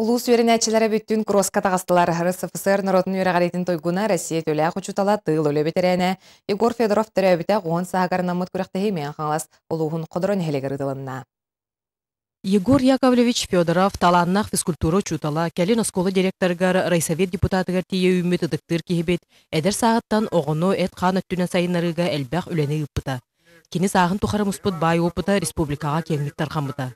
Улус үйренәтчілері бүттін кросска тағыстылар РСФСР народын үйрәғаретін тойгуна Россия төлі құчутала тыл өлі бетерәне Егор Федоров түрәбіті ғуын сағағар намыт күрәқті хеймен қаңлас олуғын қодырын хелегір дылынна. Егор Яковлевич Федоров таланнах физкультура учутала, кәлін осколы директоргар райсовет депутатыгар тие үміт ыдықтыр кейбет, әдір сағыттан оғыну әт қан өттінен сайынарыға әлбәқ үләне үппіта. Кені сағын тұқары мұспыт бай опыта республикаға кеңліктар қамыта.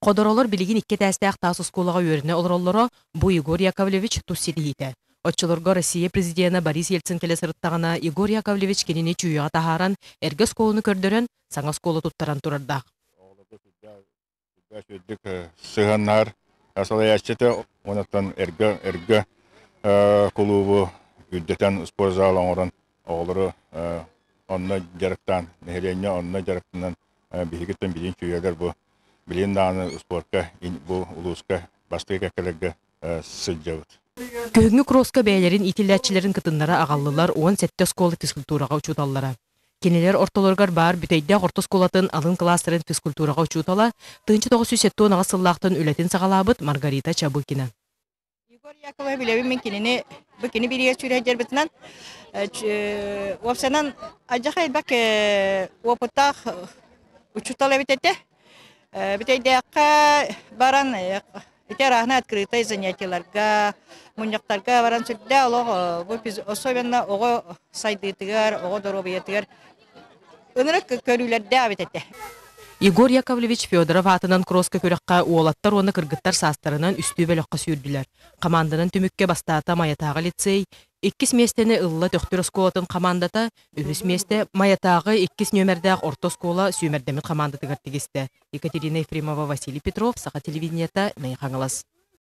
Қодыролар білігін икке тәстәқ тас осколаға өріне олыроллары бұ Егор Яковлевич туссеті хейті. Отчылырға Россия президенті Борис Ельцин келесіріттағына Егор Яковлевич кеніне чүйіға тахаран әргі сколыны көрдірін саңа сколы тұттаран тұрырдақ. Сыганнар асалаяччыты онаттан эрге клубу үддетен спорт залы оңорон оголору онна жарыктан нехеленне онна жарыктан бихигиттен билин чүйелер бу билин дааны спортка бу улуска бастыга кекелерге сылжабыт. Көгүнгү кросска бәйлерин итилдәтчилерин кытыннара агаллылар 17 скола физкультурага учуталлара. Кенелер ортолоргар бар бүтейдә орто сколатын алын кластерын физкультурага учутала, 1907 агасыллактын үлетин сагалабыт Маргарита Чабыкина. Егор Яковлевич мен кенене бу кене бирге сүрәҗәр битнән. Вапсанан аҗахай бак опытах учутала битәтә. Бүтейдә баран итәрәхнә открытый занятияларга, муньяктарга баран сүддә оло бу особенно ого сайдытыгар, ого доробиятыгар Егор Яковлевич Федоров атынан кросска көрәккә уолаттар оны кыргыттар састарынан үстү бөлөккә сүрдүләр. Команданын түмүккә бастата Маятагы лицей, 2 местене ылла төктөр сколатын командата, 3 месте Маятагы 2 нөмердәк орто скола сүмердәмит командаты гартигисте. Екатерина Ефремова, Василий Петров, Саха телевидениета, Мейхаңалас.